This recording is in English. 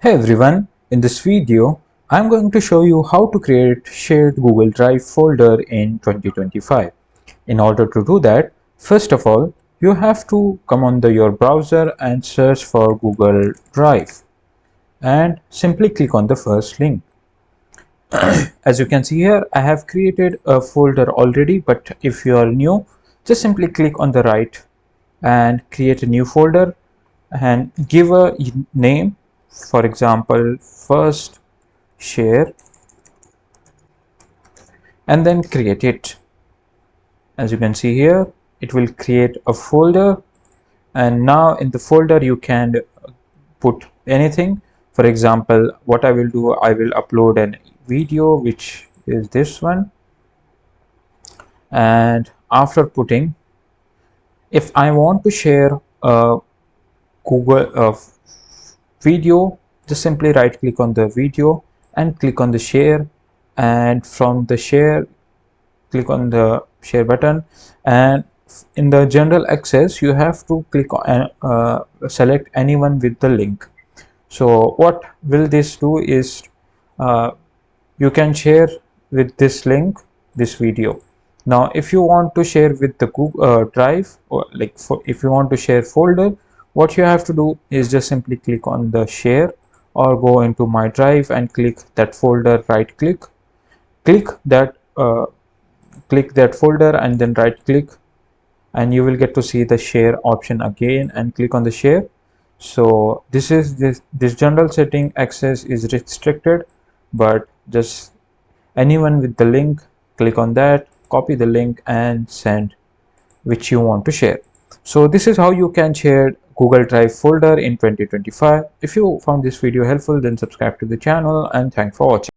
Hey everyone, in this video, I'm going to show you how to create shared Google Drive folder in 2025. In order to do that, first of all, you have to come on your browser and search for Google Drive and simply click on the first link. As you can see here, I have created a folder already, but if you are new, just simply click on the right and create a new folder and give a name. For example, first share, and then create it. As you can see here, it will create a folder, and now in the folder you can put anything. For example, what I will do, I will upload a video, which is this one, and after putting, if I want to share a Google video, just simply right click on the video and click on the share, and from the share click on the share button, and in the general access you have to click on select anyone with the link. So what will this do is uh, you can share with this link this video. Now if you want to share with the Google Drive, or like if you want to share folder, what you have to do is just simply click on the share or go into my drive and click that folder, right click, click that folder and then right click, and you will get to see the share option again and click on the share. So this general setting access is restricted, but just anyone with the link, click on that, copy the link and send which you want to share. So this is how you can share Google Drive folder in 2025. If you found this video helpful, then subscribe to the channel, and thanks for watching.